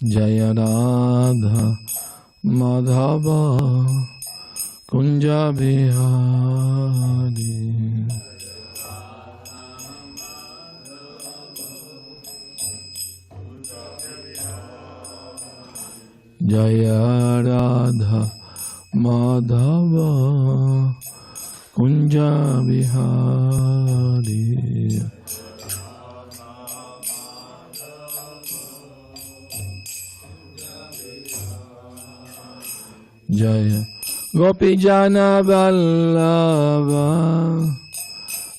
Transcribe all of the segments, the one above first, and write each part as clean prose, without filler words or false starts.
Jaya Radha Madhava Kunja Bihari. Jaya Radha Madhava Kunja Bihari. Jaya Gopijana Vallabha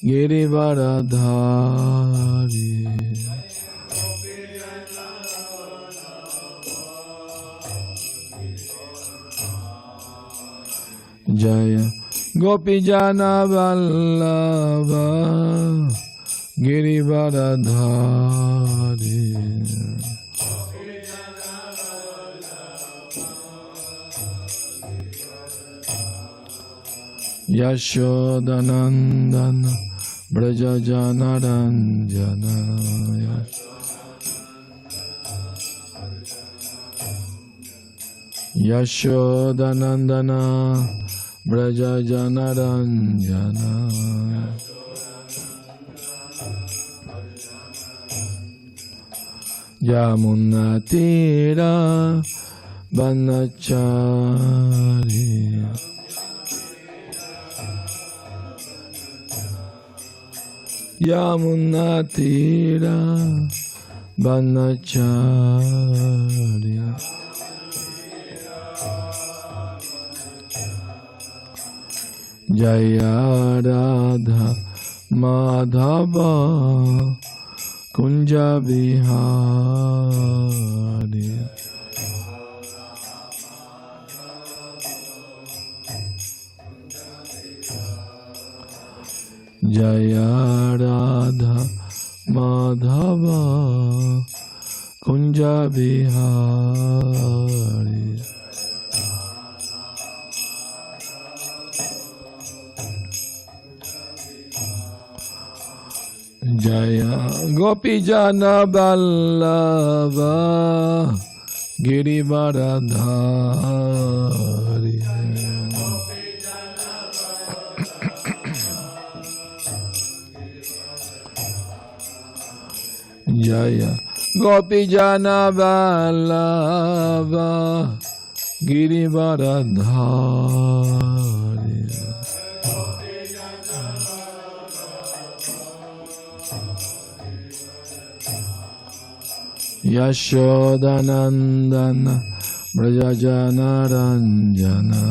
Girivaradhari. Jaya Gopijana Vallabha Girivaradhari. Yashodanandana Brajajanaranjana. Yashodanandana Brajajanaranjana. Yamunatira Vanachari. Yamunatira Vanachari. Jaya Radha Madhava Kunja Bihari. Jaya Radha Madhava Kunja Bihari. Jaya Gopijana Vallabha Girivaradhari. Jaya Gopijana Vallabha Girivaradhari. Yashodanandana Brajajanaranjana.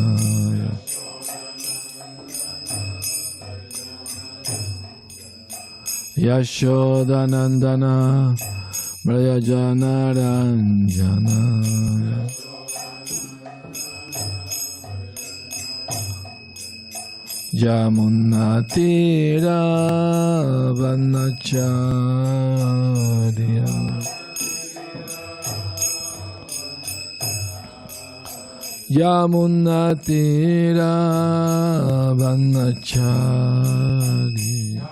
Yashodanandana Brajajanaranjana. Yamunatira Vanacharya. Yamunatira Vanacharya.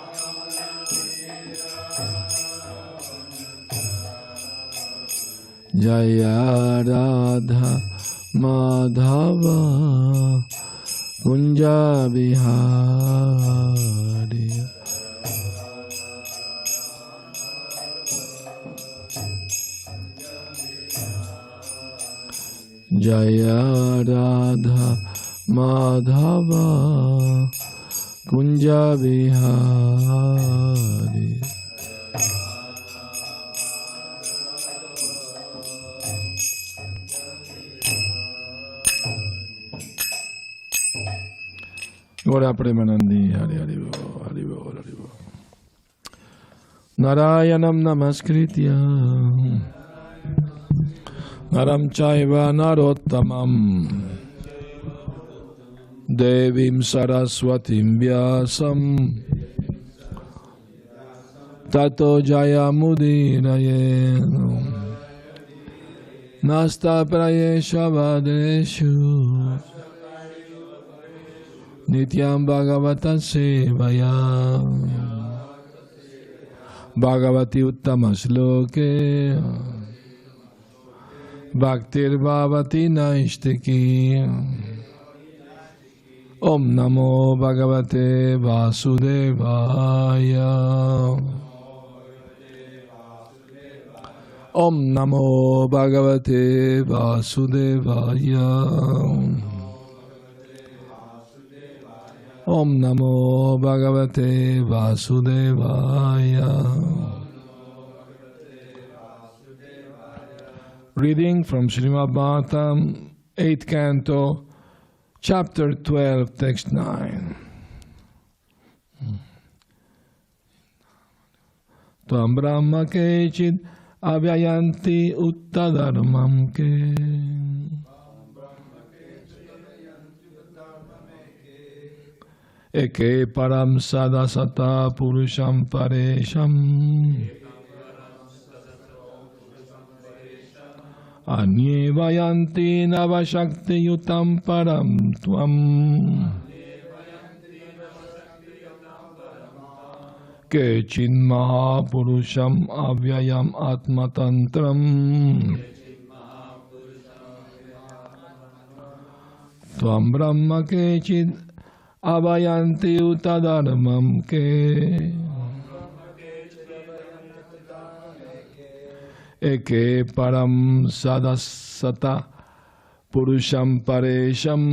Jaya Radha Madhava Kunja Bihari. Jaya Radha Madhava Kunja Bihari. Gora Premanandi, Hari Hari Bo, Hari Bo, Hari Bo. Narayanam Namaskritya Naram Chaiva Narottamam Devim Saraswatim Vyasam Tato Jayamudiraye Nasta Prayesha Vadreshu Nityam Bhagavata Sevaya Bhagavati Uttama Shloke Bhaktir Bhavati Naistiki. Om Namo Bhagavate Vāsudevaya. Om Namo Bhagavate Vāsudevaya. Om Namo Bhagavate Vāsudevaya. Reading from Srimad Bhagavatam, 8th Canto, Chapter 12, Text 9. Tvam Brahma Kechid Avyayanti Uttadharmam Ke. Eke Param Sadasata Purusham Paresham. Anye Vayanti Navashakti Yutam Param Tvam. Kechin Mahapurusham Avyayam Atmatantram. Tvam Brahma Kechid Avayanti Uttadharmam Ke. Eke Param Sadasata Purusham Paresham.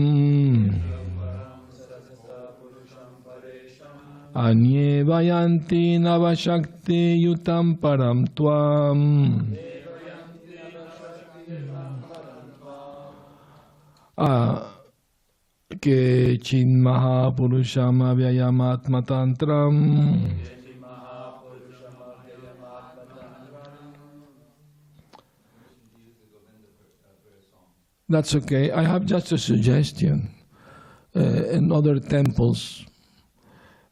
Anye Vayanti Navashakti Yutam Param Tvam. Kechin Mahapurusham Avyayam Atmatantram. That's okay. I have just a suggestion. In other temples,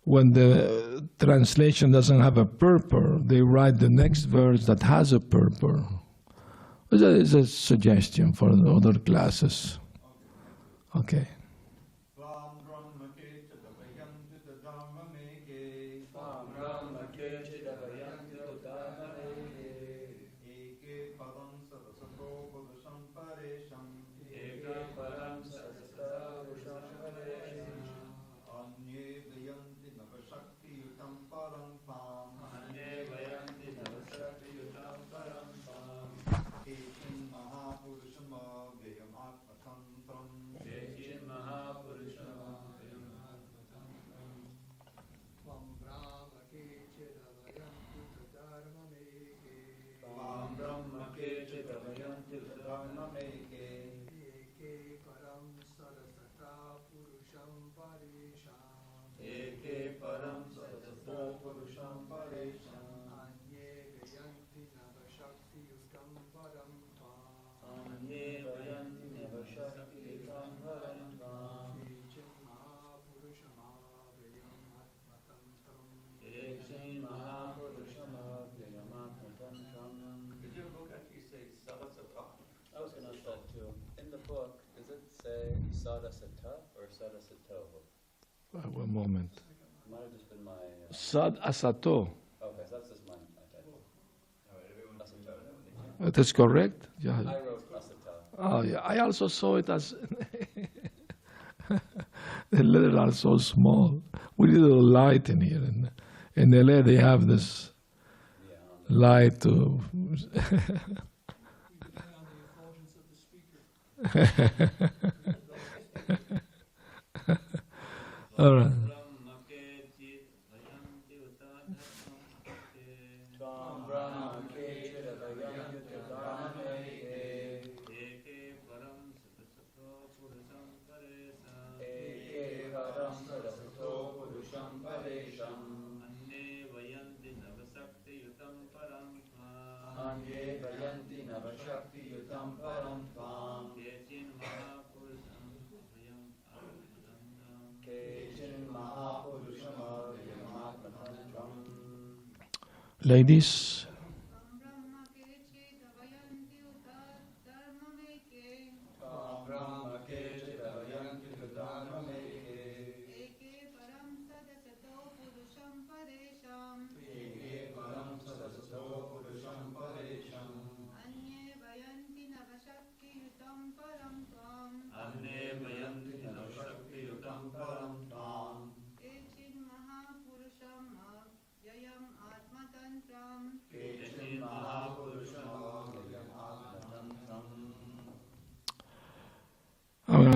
when the translation doesn't have a purport, they write the next verse that has a purport. It's a suggestion for the other classes. Okay. One moment. Might have just been my. Sad Asato. Okay, so that's just my title. That's correct? Yeah. I wrote Asata. Oh, yeah. I also saw it as. The letters are so small. We need a little light in here. In LA, they have this light to. All right. Ladies,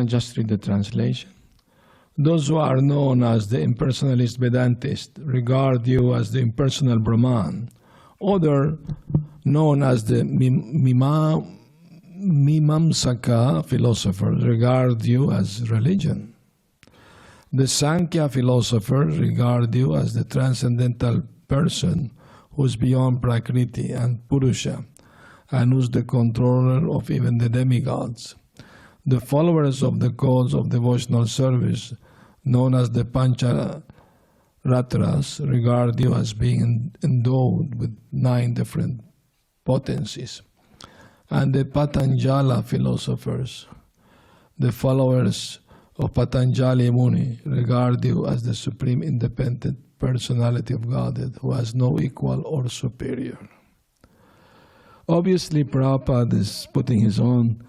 just read the translation. Those who are known as the impersonalist Vedantist regard you as the impersonal Brahman. Others, known as the Mimamsaka philosophers, regard you as religion. The Sankhya philosophers regard you as the transcendental person who is beyond Prakriti and Purusha, and who is the controller of even the demigods. The followers of the codes of devotional service, known as the Pancharatras, regard you as being endowed with 9 different potencies. And the Patanjala philosophers, the followers of Patanjali Muni, regard you as the supreme independent personality of Godhead who has no equal or superior. Obviously, Prabhupada is putting his own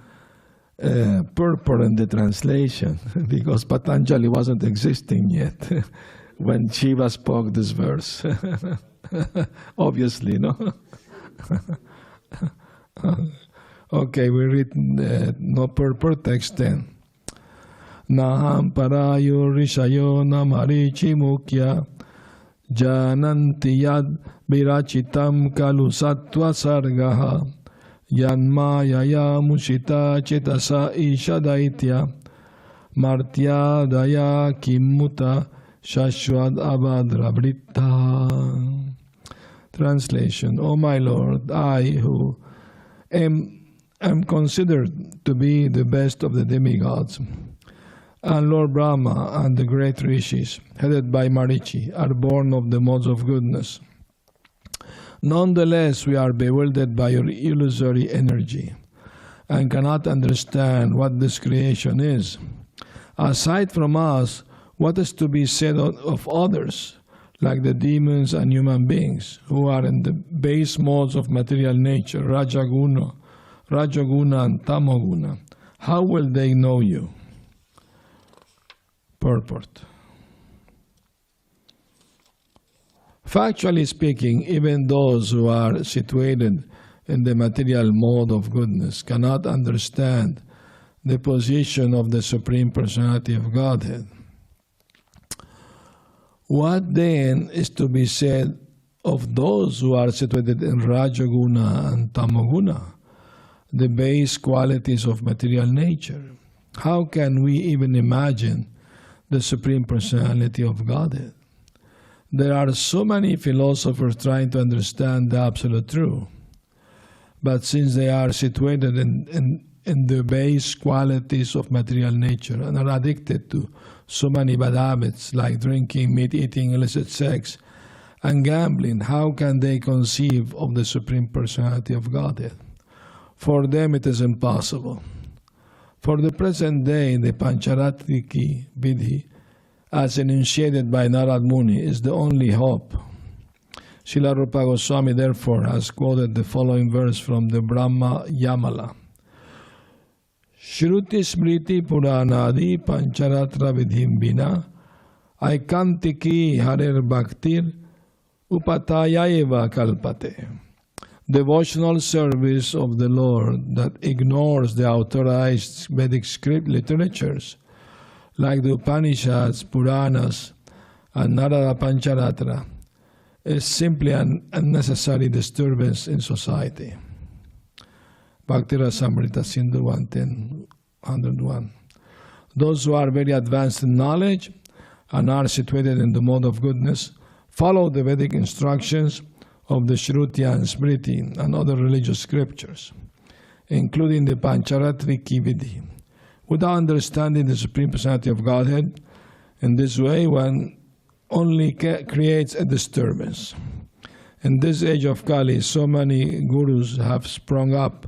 purport in the translation because Patanjali wasn't existing yet when Shiva spoke this verse. Obviously, no? Okay, we read no purport, text 10. Naham parayo rishayo namarichi mukya jananti yad virachitam kalu sattva sargaha yanmayaya mushita chetasa ishadaitya martya daya kimuta shashwad abhadrabritta. Translation: O my Lord, I who am considered to be the best of the demigods, and Lord Brahma and the great rishis, headed by Marichi, are born of the modes of goodness. Nonetheless, we are bewildered by your illusory energy and cannot understand what this creation is. Aside from us, what is to be said of others, like the demons and human beings, who are in the base modes of material nature, Rajaguna and Tamoguna? How will they know you? Purport. Factually speaking, even those who are situated in the material mode of goodness cannot understand the position of the Supreme Personality of Godhead. What then is to be said of those who are situated in Rajaguna and Tamoguna, the base qualities of material nature? How can we even imagine the Supreme Personality of Godhead? There are so many philosophers trying to understand the Absolute Truth, but since they are situated in the base qualities of material nature and are addicted to so many bad habits like drinking, meat eating, illicit sex, and gambling, how can they conceive of the Supreme Personality of Godhead? For them it is impossible. For the present day, the Pancharatriki Vidhi, as enunciated by Narad Muni, is the only hope. Srila Rupa Goswami therefore has quoted the following verse from the Brahma Yamala. Shruti Smriti Puranadi Pancharatra Vidhim Bina Aikantiki Harer Bhaktir Upatayaiva Kalpate. Devotional service of the Lord that ignores the authorized Vedic script literatures like the Upanishads, Puranas, and Narada Pancharatra is simply an unnecessary disturbance in society. Bhakti Rasamrita Sindhu 110-101. Those who are very advanced in knowledge and are situated in the mode of goodness follow the Vedic instructions of the Shruti and Smriti and other religious scriptures, including the Pancharatriki Vidhi, without understanding the Supreme Personality of Godhead. In this way, one only creates a disturbance. In this age of Kali, so many gurus have sprung up,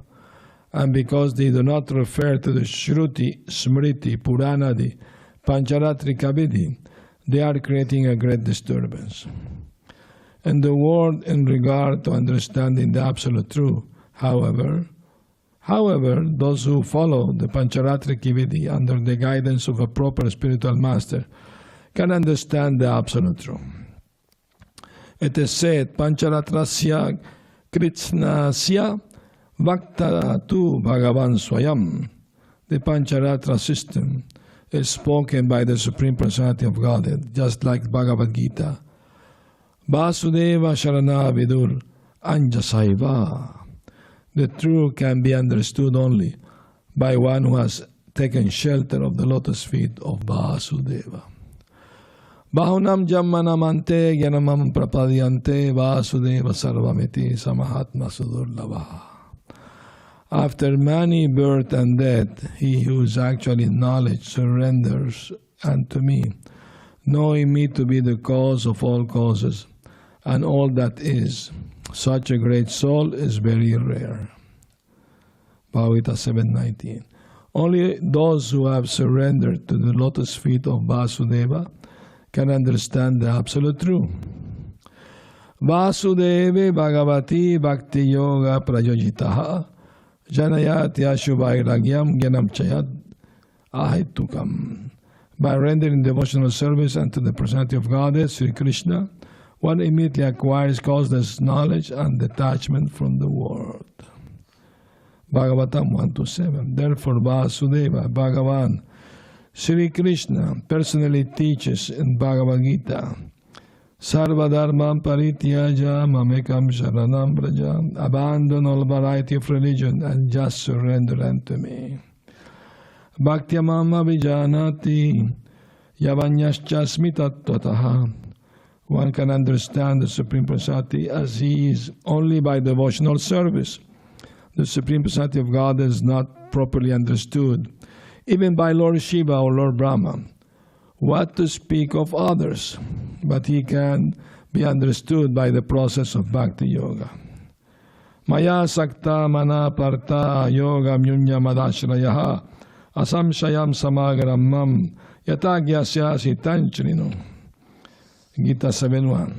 and because they do not refer to the Shruti, Smriti, Puranadi, Pancharatrika Vidhi, they are creating a great disturbance. In the word in regard to understanding the Absolute Truth, however, those who follow the Pancharatriki Vidhi under the guidance of a proper spiritual master can understand the Absolute Truth. It is said, Pancharatrasya Kṛṣṇasya Vakta tu Bhagavan Swayam. the Pancharatra system is spoken by the Supreme Personality of Godhead, just like Bhagavad Gita. Vāsudeva Sharana Vidur Anjasaiva. The truth can be understood only by one who has taken shelter of the lotus feet of Vāsudeva. Bahunam Jammanamante Gyanamam Prapadyante Vāsudeva Sarvamiti Samahatma Sudurlava. After many birth and death, he who is actually in knowledge surrenders unto me, knowing me to be the cause of all causes and all that is. Such a great soul is very rare. Bhagavata 7:19. Only those who have surrendered to the lotus feet of Vāsudeva can understand the absolute truth. Vāsudeve Bhagavati bhakti-yoga prayojitaha janayat yashubhairagyam gyanam chayat ahetukam. By rendering devotional service unto the personality of Godhead, Sri Krishna, one immediately acquires causeless knowledge and detachment from the world. Bhagavatam 1-7. Therefore, Vāsudeva, Bhagavan, Sri Krishna personally teaches in Bhagavad Gita, Sarvadharmam parityaja mamekam sharanam braja. Abandon all variety of religion and just surrender unto me. Bhaktyamam abhijanati yavanyaschasmi tattvataha. One can understand the Supreme Personality as he is only by devotional service. The Supreme Personality of God is not properly understood, even by Lord Shiva or Lord Brahma. What to speak of others? But he can be understood by the process of bhakti-yoga. Maya sakta mana parta yoga myunya madashrayaha asamshayam samagram yatagyasya sitantrino. Gita 7:1.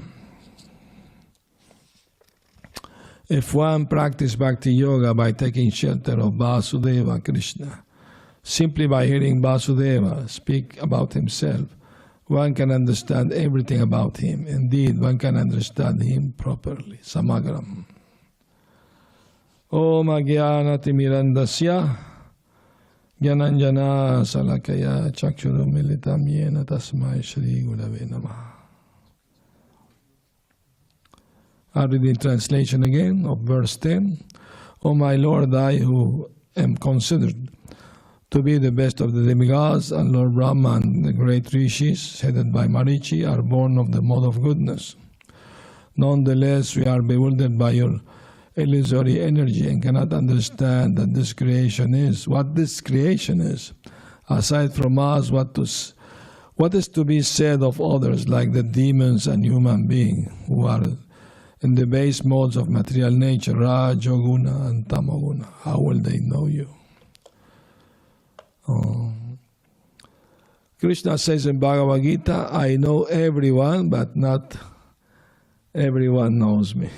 If one practices bhakti-yoga by taking shelter of Vāsudeva Krishna, simply by hearing Vāsudeva speak about himself, one can understand everything about him. Indeed, one can understand him properly. Samagram. Om Agyanati Mirandasya Gyananjana Salakaya Chakshuru Militam Yena Tasmai Shri Gurave Namaha. I'll read the translation again of verse 10. O my Lord, I who am considered to be the best of the demigods, and Lord Brahma and the great rishis, headed by Marichi, are born of the mode of goodness. Nonetheless, we are bewildered by your illusory energy and cannot understand that this creation is. What this creation is. Aside from us, what is to be said of others, like the demons and human beings, who are in the base modes of material nature, Rajoguna and Tamoguna? How will they know you? Krishna says in Bhagavad Gita, I know everyone, but not everyone knows me.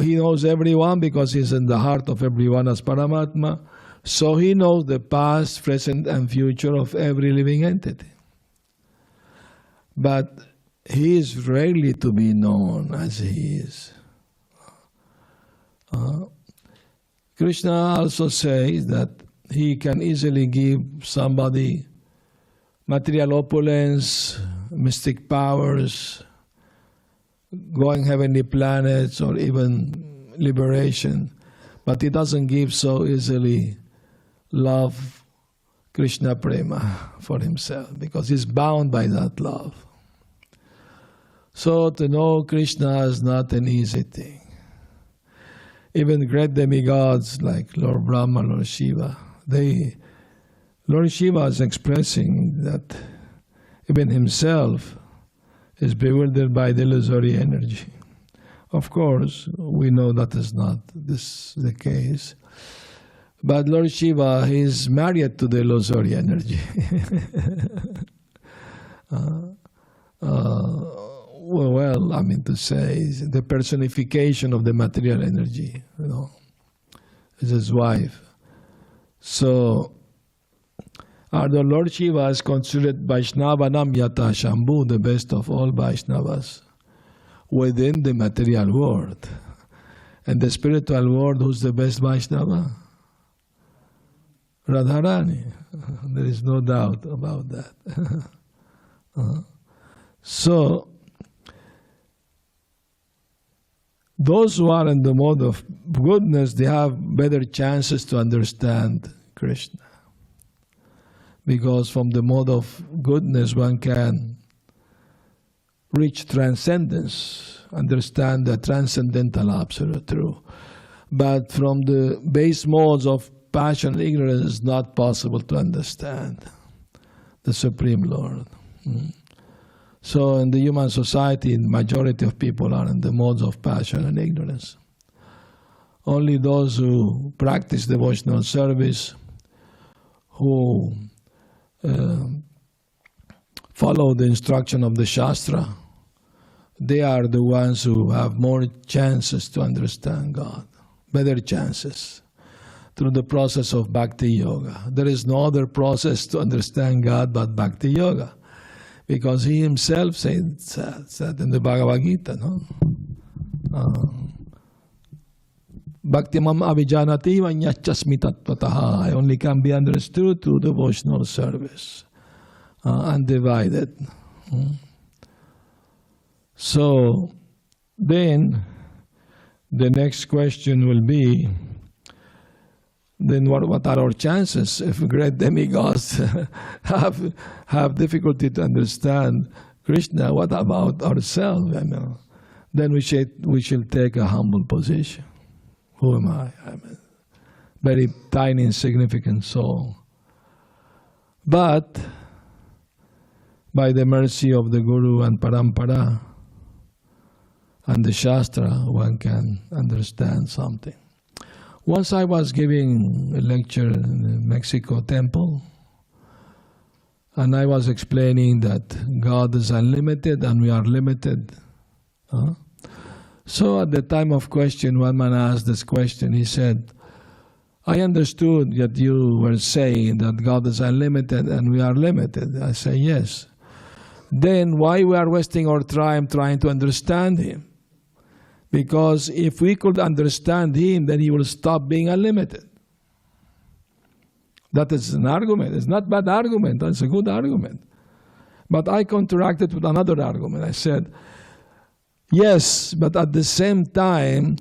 He knows everyone because he's in the heart of everyone as Paramatma. So he knows the past, present, and future of every living entity. But he is rarely to be known as he is. Krishna also says that he can easily give somebody material opulence, mystic powers, going heavenly planets, or even liberation. But he doesn't give so easily love, Krishna prema, for himself, because he's bound by that love. So to know Krishna is not an easy thing. Even great demigods like Lord Brahma, Lord Shiva, Lord Shiva is expressing that even himself is bewildered by the illusory energy. Of course, we know that is not the case. But Lord Shiva, he is married to the illusory energy. Well, I mean to say, the personification of the material energy, is his wife. So, the Lord Shiva is considered Vaishnavanam Yata Shambhu, the best of all Vaishnavas, within the material world. In the spiritual world, who's the best Vaishnava? Radharani. There is no doubt about that. So, those who are in the mode of goodness, they have better chances to understand Krishna. Because from the mode of goodness, one can reach transcendence, understand the transcendental absolute truth. But from the base modes of passion and ignorance, it's not possible to understand the Supreme Lord. So in the human society, the majority of people are in the modes of passion and ignorance. Only those who practice devotional service, who follow the instruction of the Shastra, they are the ones who have more chances to understand God, better chances, through the process of bhakti-yoga. There is no other process to understand God but bhakti-yoga, because He Himself said in the Bhagavad Gita, no? Bhaktimam avijanati vanyachasmi tattvataha. I only can be understood through devotional service, undivided. So then the next question will be, then what are our chances if great demigods have difficulty to understand Krishna? What about ourselves? Then we shall take a humble position. Who am I? I'm a very tiny, insignificant soul. But by the mercy of the Guru and Parampara and the Shastra, one can understand something. Once I was giving a lecture in the Mexico temple, and I was explaining that God is unlimited and we are limited. So at the time of question, one man asked this question. He said, I understood that you were saying that God is unlimited and we are limited. I say, yes. Then why we are wasting our time trying to understand Him? Because if we could understand Him, then He will stop being unlimited. That is an argument. It's not a bad argument. It's a good argument. But I counteracted with another argument. I said, yes, but at the same time,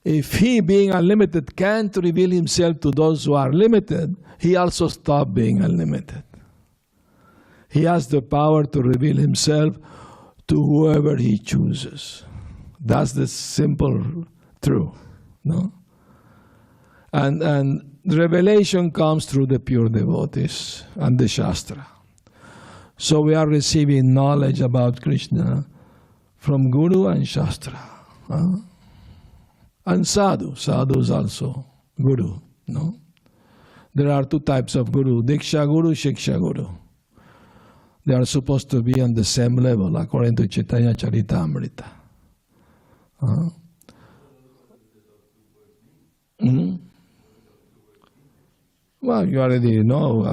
if He, being unlimited, can't reveal Himself to those who are limited, He also stopped being unlimited. He has the power to reveal Himself to whoever He chooses. That's the simple truth, no? And revelation comes through the pure devotees and the Shastra. So we are receiving knowledge about Krishna from Guru and Shastra. And Sadhu. Sadhu is also Guru, no? There are two types of Guru, Diksha Guru, Shiksha Guru. They are supposed to be on the same level according to Chaitanya Charitamrita. Well, you already know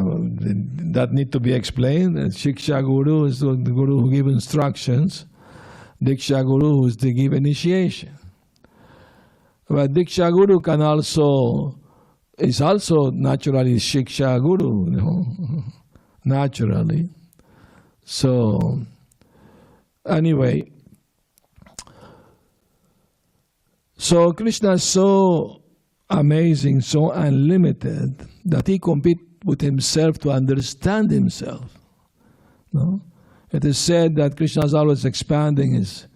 that need to be explained. Shiksha Guru is the Guru who gives instructions. Diksha Guru is the give initiation. But Diksha Guru is also naturally Shiksha Guru, naturally. So, anyway, so Krishna is so amazing, so unlimited, that He competes with Himself to understand Himself. No? It is said that Krishna is always expanding His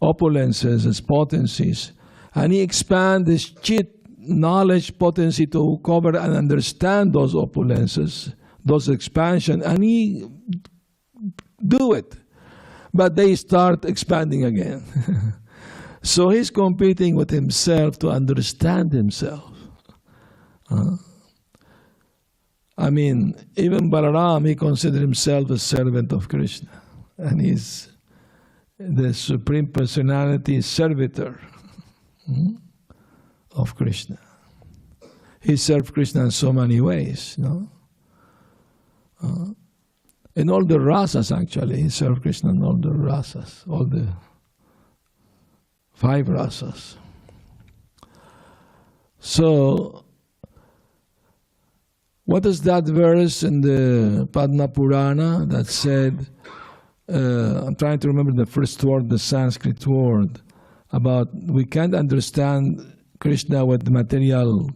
opulences, His potencies, and He expands His chit knowledge potency to cover and understand those opulences, those expansion, and He do it. But they start expanding again. So He's competing with Himself to understand Himself. I mean, even Balaram, he considered himself a servant of Krishna. And he's the Supreme Personality servitor of Krishna. He served Krishna in so many ways, no? In all the rasas, actually, he served Krishna in all the rasas, all the 5 rasas. So, what is that verse in the Padma Purana that said, I'm trying to remember the first word, the Sanskrit word, about we can't understand Krishna with the material.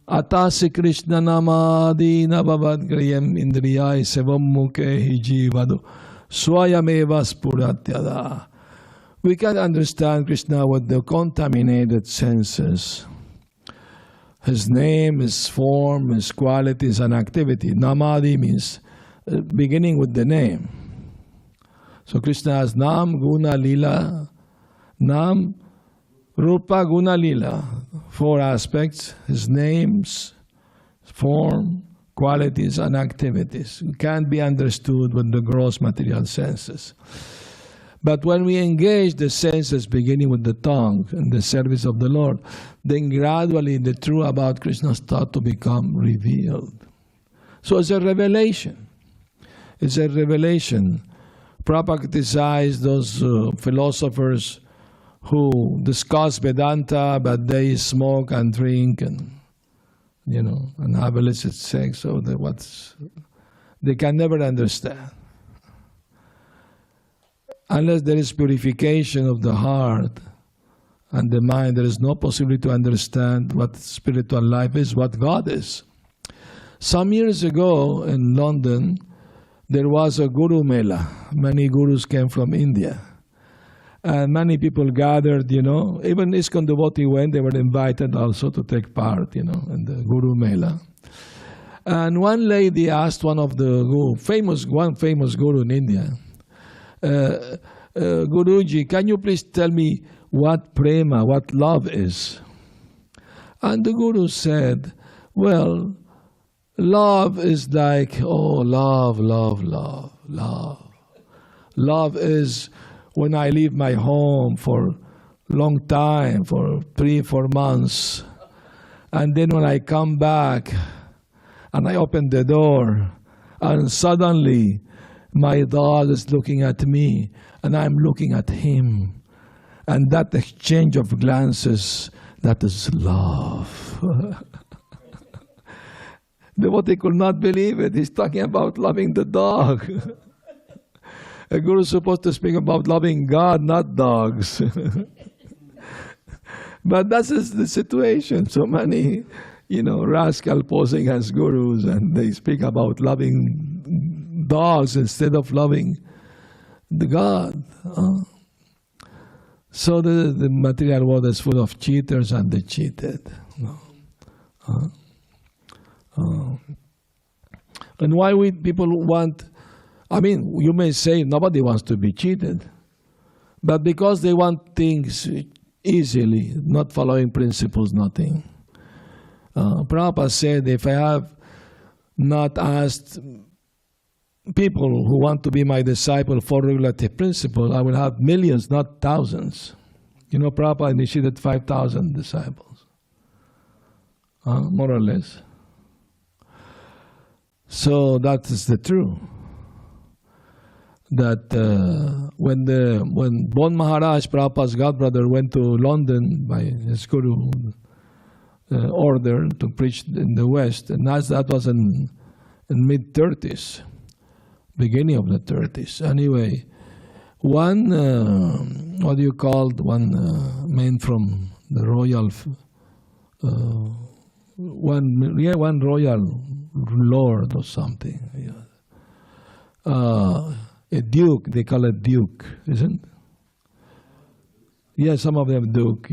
Atasi Krishna namadi nabavad griyam indriyai sevam mukhe hijivadu swayameva spuratyada. We can't understand Krishna with the contaminated senses. His name, his form, his qualities and activity. Namadi means beginning with the name. So Krishna has Nam, Guna, Lila. Nam, Rupa, Guna, Lila. 4 aspects. His names, form, qualities and activities. It can't be understood with the gross material senses. But when we engage the senses beginning with the tongue in the service of the Lord, then gradually the truth about Krishna starts to become revealed. So it's a revelation. It's a revelation. Prabhupada criticized those philosophers who discuss Vedanta, but they smoke and drink and have illicit sex. So they can never understand. Unless there is purification of the heart and the mind, there is no possibility to understand what spiritual life is, what God is. Some years ago in London, there was a Guru Mela. Many gurus came from India. And many people gathered, Even ISKCON devotee went, they were invited also to take part, in the Guru Mela. And one lady asked one of the famous guru in India, Guruji, can you please tell me what prema, what love is? And the Guru said, well, love is like, love. Love is when I leave my home for a long time, for 3-4 months, and then when I come back and I open the door, and suddenly my dog is looking at me, and I'm looking at him. And that exchange of glances, that is love. The devotee could not believe it. He's talking about loving the dog. A guru is supposed to speak about loving God, not dogs. But that's the situation. So many, rascal posing as gurus, and they speak about loving dogs instead of loving the God. So the material world is full of cheaters and the cheated. And why people want, you may say nobody wants to be cheated, but because they want things easily, not following principles, nothing. Prabhupada said, if I have not asked people who want to be my disciple for regulative principle, I will have millions, not thousands. Prabhupada initiated 5,000 disciples, more or less. So that is the truth. That when Bon Maharaj, Prabhupada's godbrother, went to London by his guru order to preach in the West, and that was in mid-30s, beginning of the 30s. Anyway, one man from the royal, one royal lord or something. A duke, they call it duke, isn't it? Yeah, some of them duke,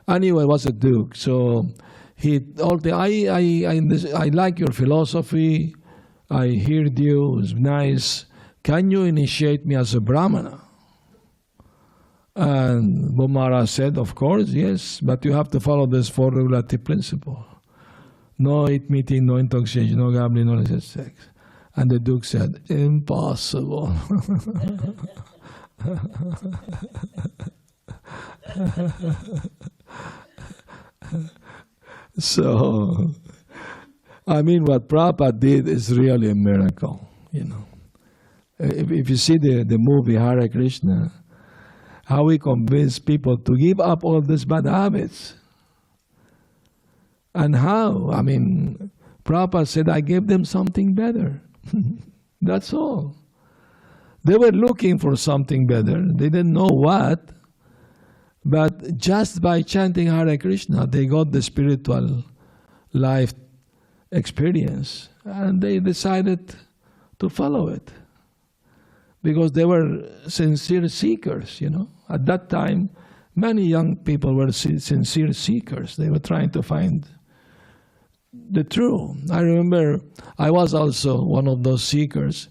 Anyway, it was a duke. So he told me, I like your philosophy. I heard you, it's nice. Can you initiate me as a Brahmana? And Bomara said, of course, yes, but you have to follow this 4 regulative principle. No eating, no intoxication, no gambling, no illicit sex. And the Duke said, impossible. So, what Prabhupada did is really a miracle, If you see the movie Hare Krishna, how he convinced people to give up all these bad habits. And how? I mean, Prabhupada said, I gave them something better. That's all. They were looking for something better. They didn't know what. But just by chanting Hare Krishna, they got the spiritual life experience. And they decided to follow it. Because they were sincere seekers, you know. At that time, many young people were sincere seekers. They were trying to find the truth. I remember I was also one of those seekers.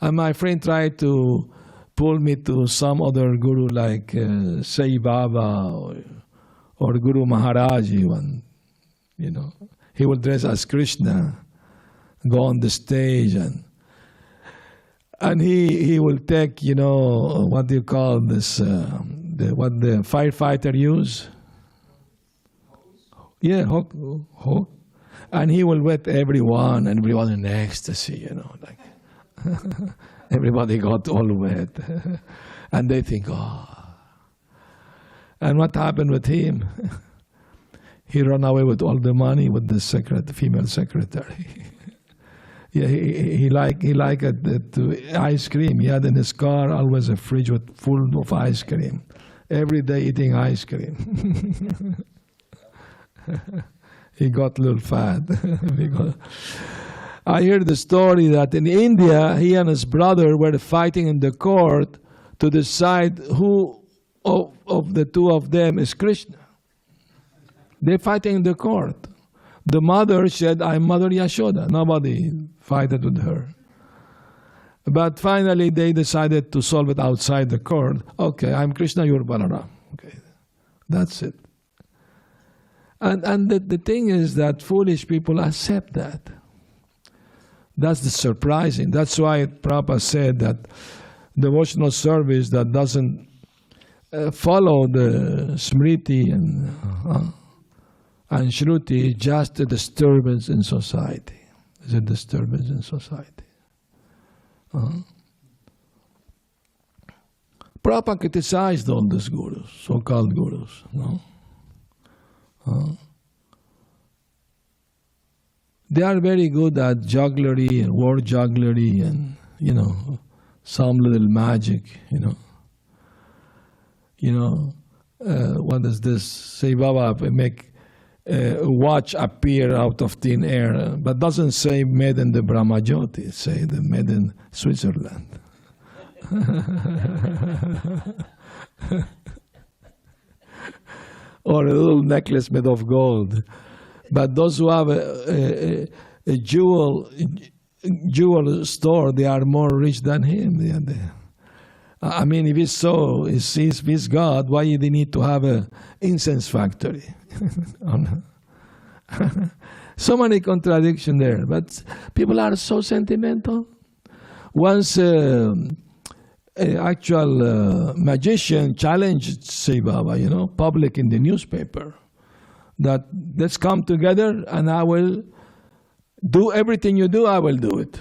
And my friend tried to pull me to some other guru like Sai Baba or Guru Maharaj even. You know, he would dress as Krishna, go on the stage, and he will take, you know, what do you call this, what the firefighter use? Yeah, hook. And he will wet everyone in ecstasy, you know, like everybody got all wet. And they think, oh. And what happened with him? He ran away with all the money with the female secretary. Yeah, he liked ice cream. He had in his car always a fridge full of ice cream. Every day eating ice cream. He got a little fat. I heard the story that in India, he and his brother were fighting in the court to decide who of the two of them is Krishna. They're fighting in the court. The mother said, I'm Mother Yashoda. Nobody fought with her. But finally, they decided to solve it outside the court. Okay, I'm Krishna, you're Balaram. Okay, that's it. And the thing is that foolish people accept that. That's the surprising. That's why Prabhupada said that devotional service that doesn't follow the Smriti and Shruti is just a disturbance in society. It's a disturbance in society. Prabhupada criticized all these gurus, so-called gurus. No? They are very good at jugglery and word jugglery and, you know, some little magic, you know. What is this? Sai Baba make a watch appear out of thin air, but doesn't say made in the Brahmajyoti, say the made in Switzerland. Or a little necklace made of gold. But those who have a jewel store, they are more rich than him. I mean, if he's God, why do they need to have an incense factory? So many contradictions there. But people are so sentimental. Once an actual magician challenged Sai Baba, you know, public in the newspaper, that let's come together and I will do everything you do, I will do it.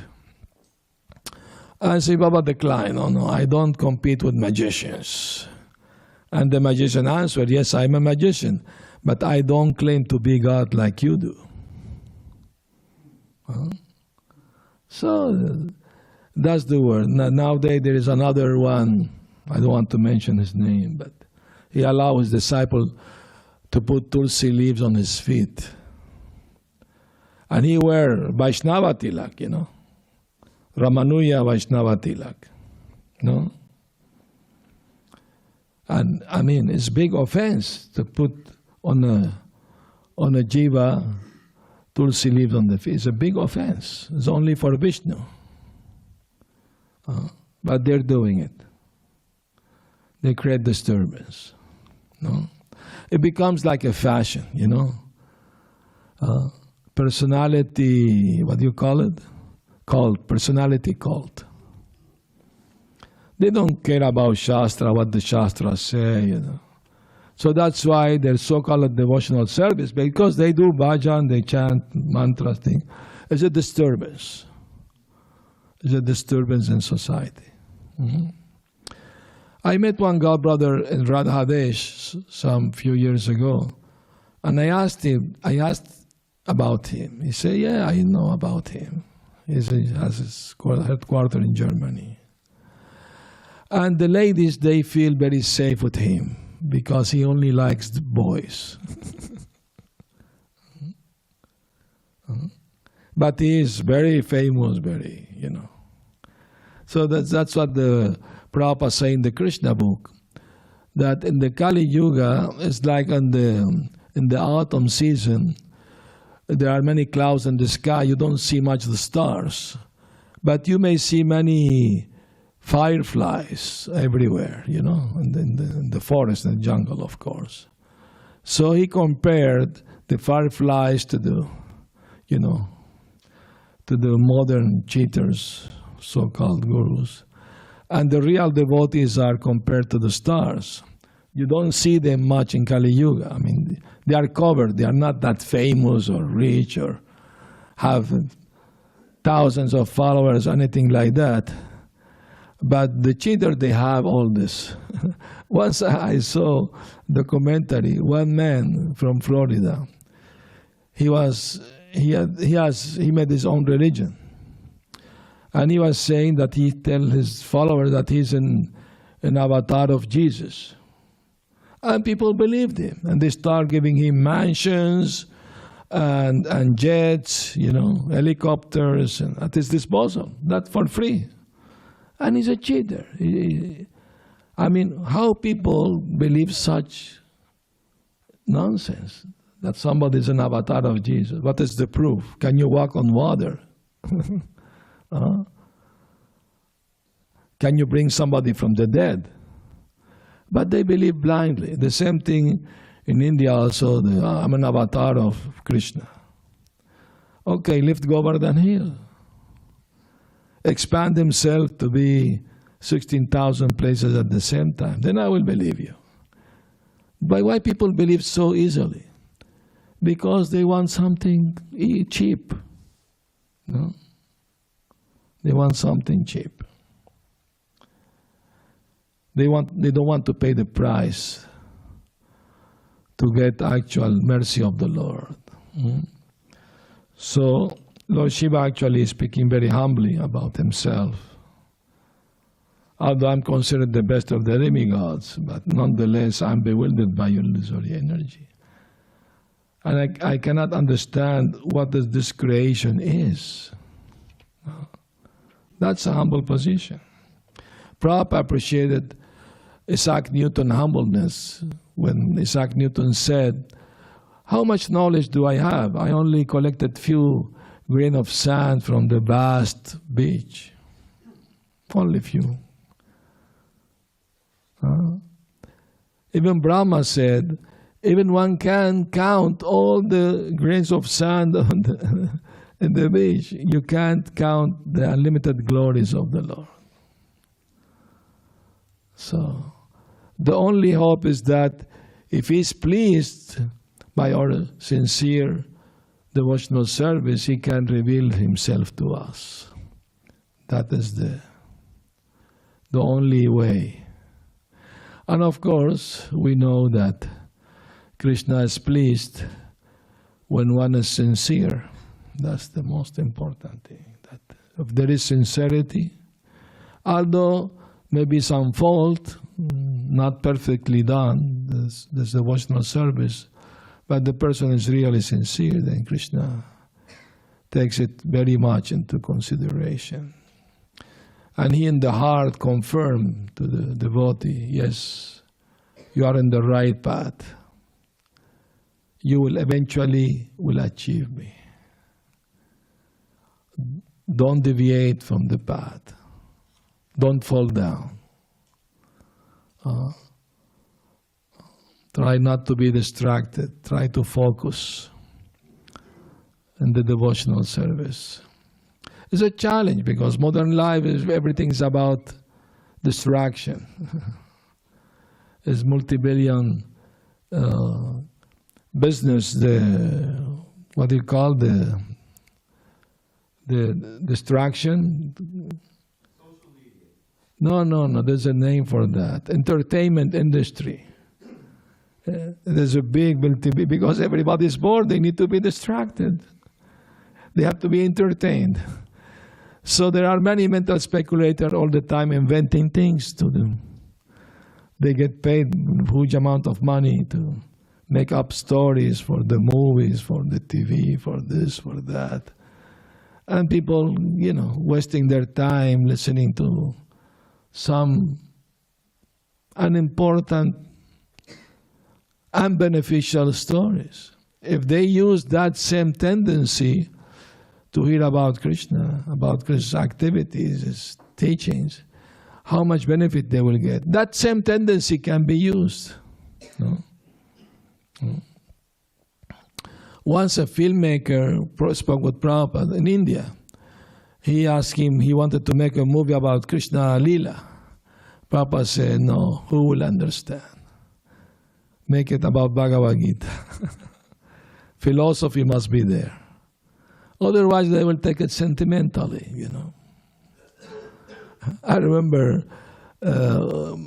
And Sai Baba declined, no, I don't compete with magicians. And the magician answered, yes, I'm a magician, but I don't claim to be God like you do. So that's the word. Nowadays there is another one, I don't want to mention his name, but he allowed his disciple to put tulsi leaves on his feet. And he wear Vaishnava tilak, you know. Ramanuja Vaishnava tilak. No? And I mean, it's big offense to put on a jiva tulsi leaves on the feet. It's a big offense. It's only for Vishnu. But they're doing it. They create disturbance. No? It becomes like a fashion, you know. Personality, what do you call it? Cult, personality cult. They don't care about Shastra, what the Shastras say, you know. So that's why their so-called devotional service, because they do bhajan, they chant mantras, thing. It's a disturbance. It's a disturbance in society. Mm-hmm. I met one godbrother in Radhadesh some few years ago, and I asked about him. He said, yeah, I know about him. He has his headquarters in Germany. And the ladies, they feel very safe with him because he only likes the boys. But he is very famous, So that's what the Prabhupada say in the Krishna book, that in the Kali Yuga, it's like in the autumn season, there are many clouds in the sky, you don't see much of the stars, but you may see many fireflies everywhere, in the forest and the jungle, of course. So he compared the fireflies to the modern cheaters, so-called gurus. And the real devotees are compared to the stars. You don't see them much in Kali Yuga. I mean, they are covered. They are not that famous or rich or have thousands of followers, anything like that. But the cheaters, they have all this. Once I saw the commentary, one man from Florida, he made his own religion. And he was saying that he tells his followers that he's an avatar of Jesus. And people believed him. And they start giving him mansions and jets, helicopters at his disposal, not for free. And he's a cheater. I mean, how people believe such nonsense, that somebody is an avatar of Jesus? What is the proof? Can you walk on water? Can you bring somebody from the dead? But they believe blindly. The same thing in India also. I'm an avatar of Krishna. Okay, lift Govardhan Hill. Expand himself to be 16,000 places at the same time. Then I will believe you. But why people believe so easily? Because they want something cheap. No? They want something cheap. They don't want to pay the price to get actual mercy of the Lord. So Lord Shiva actually is speaking very humbly about himself. Although I'm considered the best of the demigods, but nonetheless I'm bewildered by your illusory energy. And I cannot understand what this creation is. That's a humble position. Prabhupada appreciated Isaac Newton's humbleness when Isaac Newton said, how much knowledge do I have? I only collected few grain of sand from the vast beach. Only few. Even Brahma said, even one can count all the grains of sand in the beach. You can't count the unlimited glories of the Lord. So, the only hope is that if He's pleased by our sincere devotional service, He can reveal Himself to us. That is the only way. And of course, we know that Krishna is pleased when one is sincere. That's the most important thing. That if there is sincerity, although maybe some fault, not perfectly done, this devotional service, but the person is really sincere, then Krishna takes it very much into consideration. And He in the heart confirmed to the devotee, yes, you are in the right path. You will eventually achieve me. Don't deviate from the path. Don't fall down. Try not to be distracted. Try to focus in the devotional service. It's a challenge because modern life is everything's about distraction. It's multi-billion business. What do you call the distraction? Social media. No. There's a name for that. Entertainment industry. There's a big multi, because everybody's bored, they need to be distracted. They have to be entertained. So there are many mental speculators all the time inventing things to do. They get paid a huge amount of money to make up stories for the movies, for the TV, for this, for that. And people, wasting their time listening to some unimportant, unbeneficial stories. If they use that same tendency to hear about Krishna, about Krishna's activities, his teachings, how much benefit they will get. That same tendency can be used. No? Once a filmmaker spoke with Prabhupada in India. He asked him, he wanted to make a movie about Krishna Lila. Prabhupada said, no, who will understand? Make it about Bhagavad Gita. Philosophy must be there. Otherwise they will take it sentimentally, I remember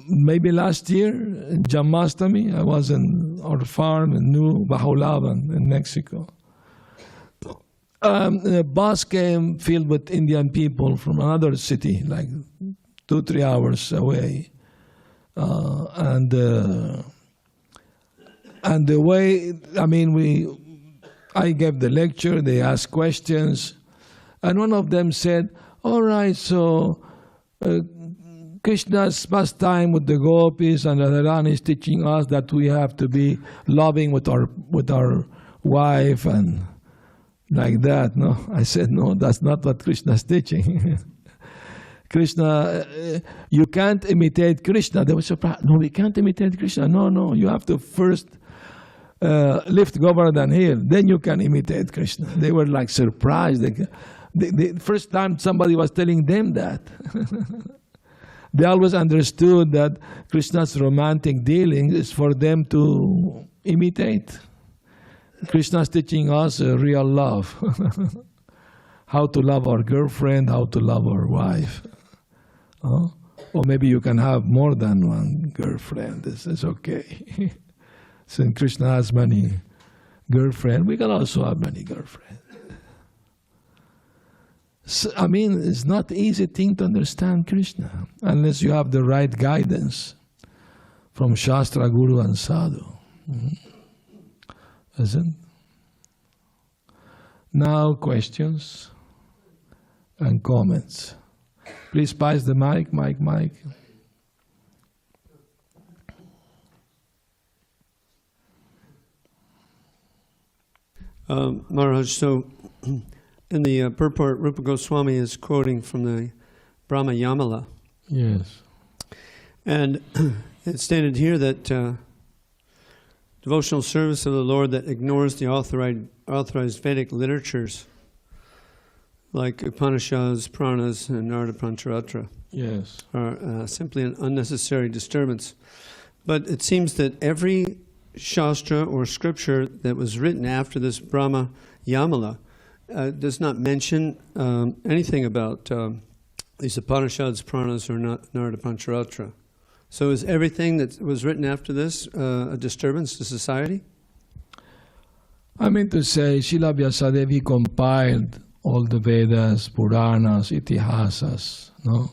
maybe last year, in Janmashtami, I was in our farm in New Bahulavan in Mexico. A bus came filled with Indian people from another city, like 2-3 hours away. And the way, I gave the lecture, they asked questions, and one of them said, all right, so Krishna's pastime with the gopis and Radharani is teaching us that we have to be loving with our wife and like that. No, I said, no, that's not what Krishna's teaching. Krishna, you can't imitate Krishna. They were surprised. No, we can't imitate Krishna. No, you have to first lift Govardhan Hill, then you can imitate Krishna. They were like surprised. The first time somebody was telling them that. They always understood that Krishna's romantic dealing is for them to imitate. Krishna's teaching us real love. How to love our girlfriend, how to love our wife. Or maybe you can have more than one girlfriend. This is okay. Since Krishna has many girlfriends, we can also have many girlfriends. So, it's not an easy thing to understand Krishna unless you have the right guidance from Shastra, Guru and Sadhu. Isn't? Now questions and comments. Please pass the mic. Maharaj, so in the purport, Rupa Goswami is quoting from the Brahma Yamala. Yes. And it's stated here that devotional service of the Lord that ignores the authorized Vedic literatures, like Upanishads, Puranas, and Narada Pancharatra, Yes. are simply an unnecessary disturbance. But it seems that every Shastra or scripture that was written after this Brahma Yamala does not mention anything about these Upanishads, Puranas, or Narada Pancharatra. So is everything that was written after this a disturbance to society? I mean to say, Srila Vyasadeva compiled all the Vedas, Puranas, Itihasas, no?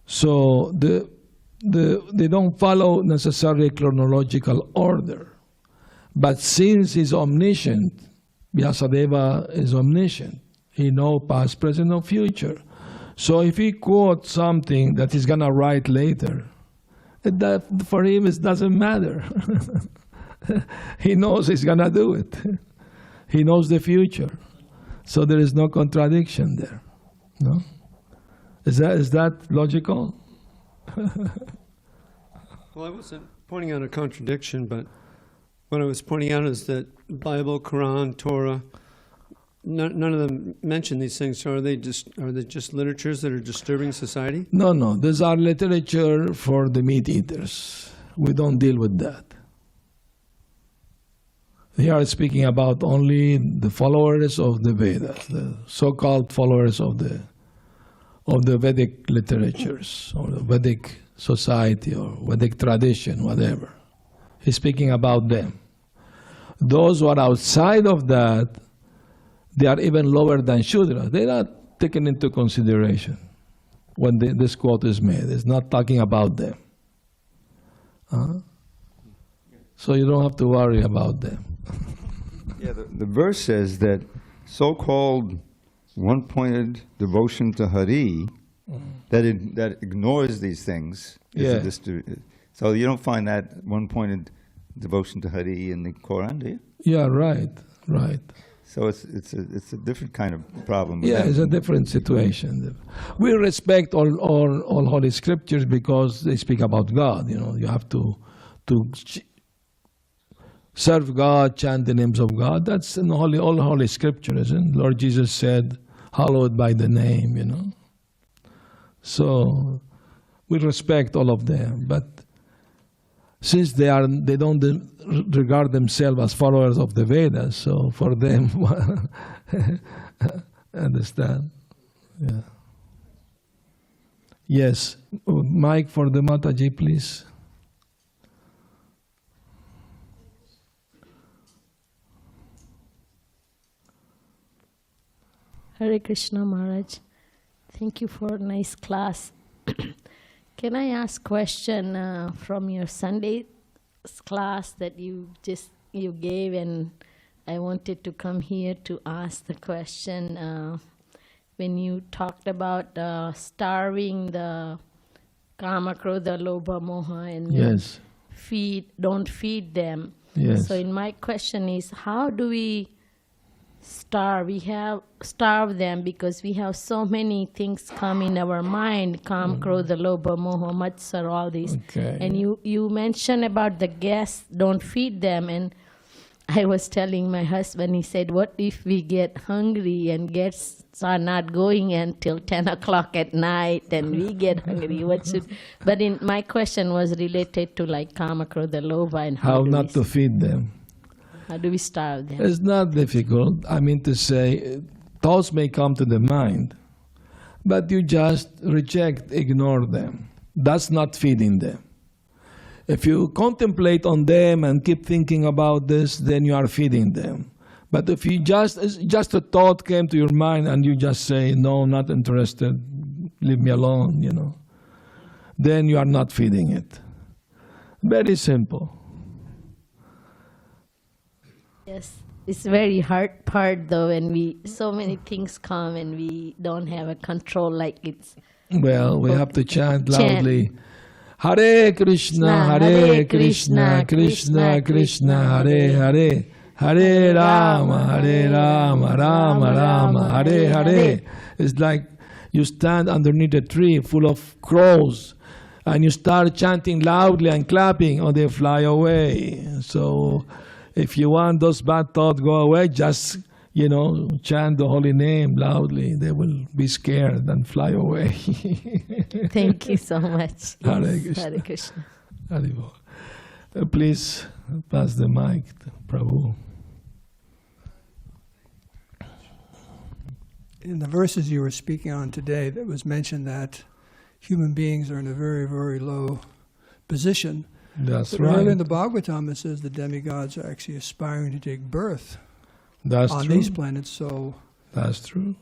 So they don't follow necessarily chronological order. But since he's omniscient, Vyasadeva is omniscient. He knows past, present, or future. So if he quotes something that he's going to write later, that for him it doesn't matter. He knows he's going to do it. He knows the future. So there is no contradiction there. No? Is that logical? Well, I wasn't pointing out a contradiction, but what I was pointing out is that Bible, Quran, Torah, none of them mention these things. So are they just literatures that are disturbing society? No. These are literature for the meat eaters. We don't deal with that. They are speaking about only the followers of the Vedas, the so-called followers of the Vedic literatures, or the Vedic society, or Vedic tradition, whatever. He's speaking about them. Those who are outside of that, they are even lower than Shudra. They're not taken into consideration when this quote is made. It's not talking about them. So you don't have to worry about them. Yeah, the verse says that so-called one-pointed devotion to Hari, that ignores these things. Yeah. So you don't find that one-pointed devotion to Hari in the Quran, do you? Yeah, right. So it's a different kind of problem. Yeah, it's a different situation. We respect all holy scriptures because they speak about God. You have to serve God, chant the names of God. That's in all holy scripture, isn't it? Lord Jesus said, hallowed by the name, So we respect all of them. But since they don't regard themselves as followers of the Vedas, so for them, understand? Yeah. Yes, mic for the Mataji, please. Hare Krishna Maharaj, thank you for a nice class. Can I ask question from your Sunday class that you gave, and I wanted to come here to ask the question when you talked about starving the Kama, Krodha, Lobha, Moha, and Yes. don't feed them. Yes. So in my question is, how do we starve them, because we have so many things come in our mind, Kam, Krodha, Lobha, Moha, Matsar, all these. Okay. And you mentioned about the guests, don't feed them. And I was telling my husband, he said, what if we get hungry and guests are not going until 10 o'clock at night and we get hungry? But my question was related to like Kama, Krodha, Lobha, and How not to feed them. How do we starve them? It's not difficult. I mean to say, thoughts may come to the mind, but you just reject, ignore them. That's not feeding them. If you contemplate on them and keep thinking about this, then you are feeding them. But if you just a thought came to your mind and you just say, no, not interested, leave me alone, then you are not feeding it. Very simple. Yes, it's very hard part though, when so many things come and we don't have a control like it's. Well, we have to chant loudly. Hare Krishna, Hare Krishna, Krishna Krishna, Hare Hare, Hare Rama, Rama Rama, Hare Hare. It's like you stand underneath a tree full of crows and you start chanting loudly and clapping, or they fly away. So if you want those bad thoughts go away, just, chant the holy name loudly. They will be scared and fly away. Thank you so much. Hare Yes, Krishna. Hare Krishna. Haribol. Please pass the mic to Prabhu. In the verses you were speaking on today, that was mentioned that human beings are in a very, very low position. That's But earlier right. in the Bhagavatam, it says the demigods are actually aspiring to take birth That's on true. these planets. So That's true.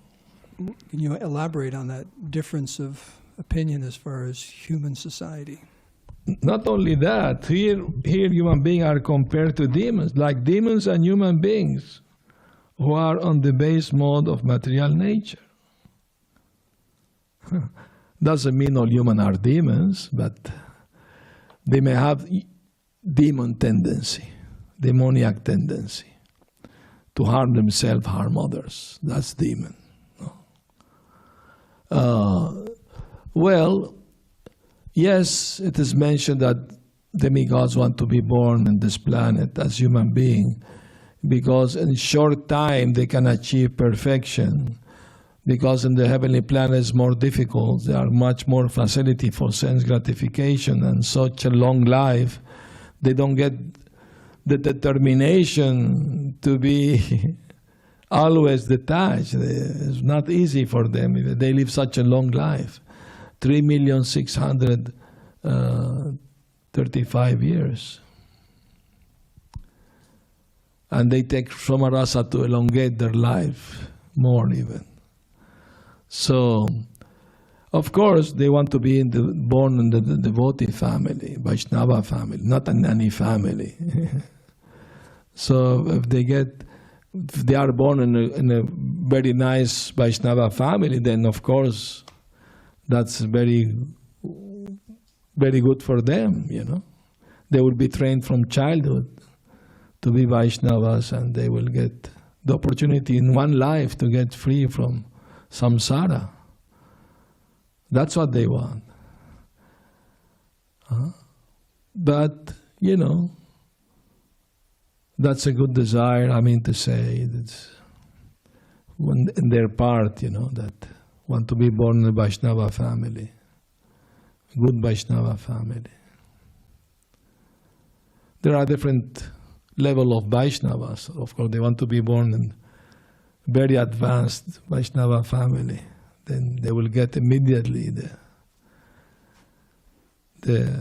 can you elaborate on that difference of opinion as far as human society? Not only that, here human beings are compared to demons, like demons and human beings who are on the base mode of material nature. Doesn't mean all humans are demons, but they may have demon tendency, demoniac tendency to harm themselves, harm others. That's demon. Well, yes, it is mentioned that demigods want to be born on this planet as human beings because in short time they can achieve perfection. Because in the heavenly planet it's more difficult. There are much more facility for sense gratification and such a long life. They don't get the determination to be always detached. It's not easy for them if they live such a long life. 3,635,000 years. And they take somarasa to elongate their life more even. So, of course, they want to be born in the devotee family, Vaishnava family, not in any family. So if they are born in a very nice Vaishnava family, then of course that's very, very good for them, you know. They will be trained from childhood to be Vaishnavas, and they will get the opportunity in one life to get free from samsara. That's what they want. But, you know, that's a good desire, I mean to say, that's in their part, you know, that want to be born in a Vaishnava family, good Vaishnava family. There are different level of Vaishnavas. Of course, they want to be born in very advanced Vaishnava family. Then they will get immediately the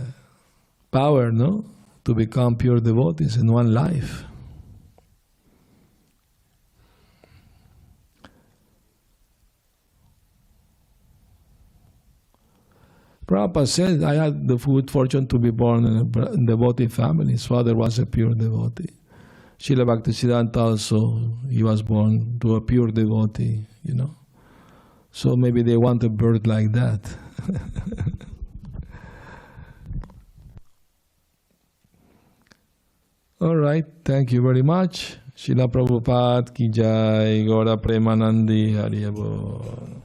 power, no, to become pure devotees in one life. Prabhupada said, I had the good fortune to be born in a devotee family. His father was a pure devotee. Srila Bhaktisiddhanta also, he was born to a pure devotee, you know. So maybe they want a birth like that. All right, thank you very much. Srila Prabhupada ki jai, Gaura Premanandi Hari Bol.